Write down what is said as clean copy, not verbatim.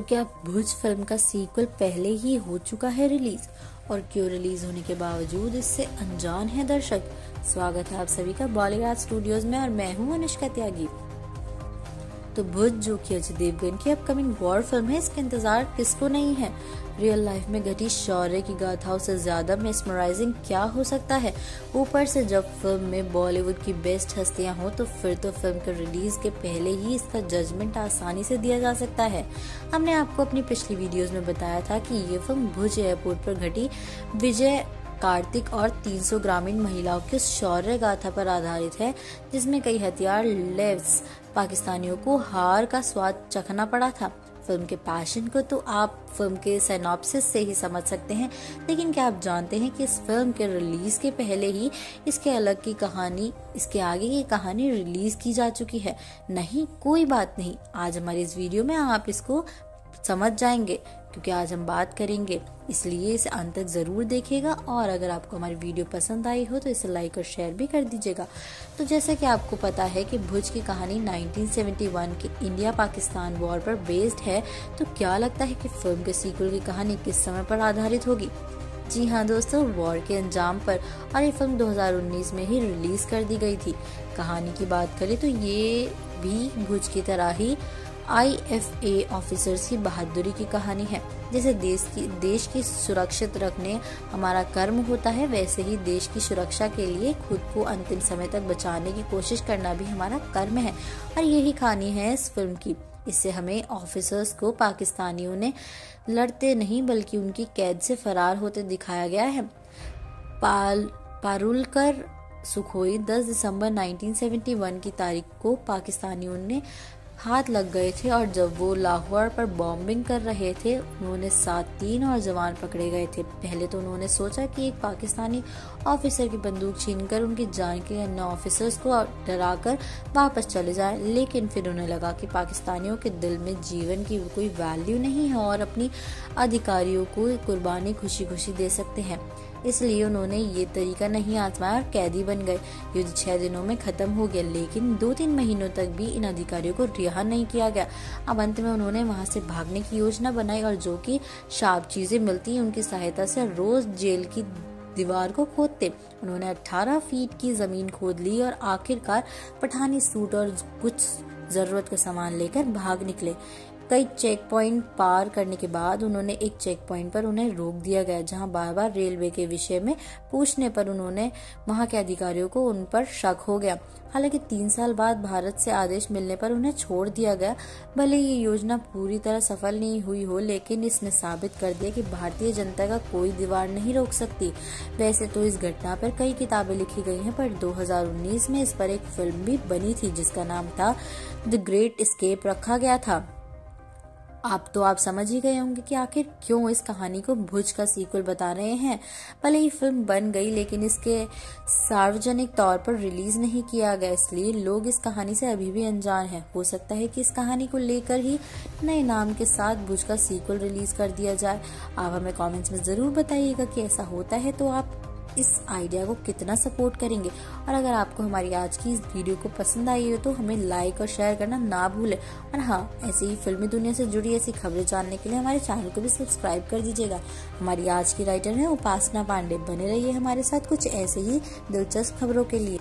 क्या भुज फिल्म का सीक्वल पहले ही हो चुका है रिलीज, और क्यों रिलीज होने के बावजूद इससे अनजान है दर्शक। स्वागत है आप सभी का बॉलीवुड स्टूडियोज में और मैं हूं अनुष्का त्यागी। तो भुज जो कि अजय देवगन की अपकमिंग वॉर फिल्म है, इसका इंतजार किसको नहीं है। रियल लाइफ में घटी शौर्य की गाथाओं से ज्यादा मेस्मराइजिंग क्या हो सकता है। ऊपर से जब फिल्म में बॉलीवुड की बेस्ट हस्तियां हो तो फिर तो फिल्म के रिलीज के पहले ही इसका जजमेंट आसानी से दिया जा सकता है। हमने आपको अपनी पिछली वीडियोस में बताया था कि ये फिल्म भुज एयरपोर्ट पर घटी विजय कार्तिक और 300 ग्रामीण महिलाओं के शौर्य गाथा पर आधारित है, जिसमें कई हथियार लेव्स पाकिस्तानियों को हार का स्वाद चखना पड़ा था। फिल्म के पैशन को तो आप फिल्म के सिनॉप्सिस से ही समझ सकते हैं, लेकिन क्या आप जानते हैं कि इस फिल्म के रिलीज के पहले ही इसके आगे की कहानी रिलीज की जा चुकी है। नहीं, कोई बात नहीं, आज हमारी इस वीडियो में आप इसको समझ जाएंगे, क्योंकि आज हम बात करेंगे, इसलिए इसे अंत तक जरूर देखिएगा। और अगर आपको हमारी वीडियो पसंद आई हो तो इसे लाइक और शेयर भी कर दीजिएगा। तो जैसा कि आपको पता है कि भुज की कहानी 1971 के इंडिया पाकिस्तान वॉर पर बेस्ड है, तो क्या लगता है कि फिल्म के सीक्वल की कहानी किस समय पर आधारित होगी? जी हाँ दोस्तों, वॉर के अंजाम पर, और ये फिल्म 2019 में ही रिलीज कर दी गई थी। कहानी की बात करें तो ये भी भुज की तरह ही IFA ऑफिसर्स की बहादुरी की कहानी है। जैसे देश की सुरक्षित रखने हमारा कर्म होता है, वैसे ही देश की सुरक्षा के लिए खुद को अंतिम समय तक बचाने की कोशिश करना भी हमारा कर्म है। और यही कहानी है इस फिल्म की। इससे हमें ऑफिसर्स को पाकिस्तानियों ने लड़ते नहीं बल्कि उनकी कैद से फरार होते दिखाया गया है। पारुलकर सुखोई 10 दिसंबर 1971 की तारीख को पाकिस्तानियों ने हाथ लग गए थे, और जब वो लाहौर पर बॉम्बिंग कर रहे थे उन्होंने 3 और जवान पकड़े गए थे। पहले तो उन्होंने सोचा कि एक पाकिस्तानी ऑफिसर की बंदूक छीनकर उनकी जान के अन्य ऑफिसर्स को डराकर वापस चले जाएं, लेकिन फिर उन्हें लगा कि पाकिस्तानियों के दिल में जीवन की कोई वैल्यू नहीं है और अपनी अधिकारियों को कुर्बानी खुशी खुशी दे सकते हैं। इसलिए उन्होंने ये तरीका नहीं आजमाया और कैदी बन गए। युद्ध 6 दिनों में खत्म हो गया, लेकिन 2-3 महीनों तक भी इन अधिकारियों को रिहा नहीं किया गया। अब अंत में उन्होंने वहां से भागने की योजना बनाई, और जो कि शार्प चीजें मिलती उनकी सहायता से रोज जेल की दीवार को खोदते। उन्होंने 18 फीट की जमीन खोद ली और आखिरकार पठानी सूट और कुछ जरूरत का सामान लेकर भाग निकले। कई चेक पॉइंट पार करने के बाद उन्होंने एक चेक पॉइंट पर उन्हें रोक दिया गया, जहां बार-बार रेलवे के विषय में पूछने पर उन्होंने वहां के अधिकारियों को उन पर शक हो गया। हालांकि 3 साल बाद भारत से आदेश मिलने पर उन्हें छोड़ दिया गया। भले ये योजना पूरी तरह सफल नहीं हुई हो, लेकिन इसने साबित कर दिया कि भारतीय जनता का कोई दीवार नहीं रोक सकती। वैसे तो इस घटना पर कई किताबें लिखी गई हैं, पर 2019 में इस पर एक फिल्म भी बनी थी जिसका नाम था द ग्रेट एस्केप रखा गया था। आप समझ ही गए होंगे कि आखिर क्यों इस कहानी को भुज का सीक्वल बता रहे हैं। भले ही फिल्म बन गई, लेकिन इसके सार्वजनिक तौर पर रिलीज नहीं किया गया, इसलिए लोग इस कहानी से अभी भी अनजान हैं। हो सकता है कि इस कहानी को लेकर ही नए नाम के साथ भुज का सीक्वल रिलीज कर दिया जाए। आप हमें कमेंट्स में जरूर बताइएगा कि ऐसा होता है तो आप इस आइडिया को कितना सपोर्ट करेंगे। और अगर आपको हमारी आज की इस वीडियो को पसंद आई हो तो हमें लाइक और शेयर करना ना भूलें। और हाँ, ऐसे ही फिल्मी दुनिया से जुड़ी ऐसी खबरें जानने के लिए हमारे चैनल को भी सब्सक्राइब कर दीजिएगा। हमारी आज की राइटर है उपासना पांडे। बने रहिए हमारे साथ कुछ ऐसे ही दिलचस्प खबरों के लिए।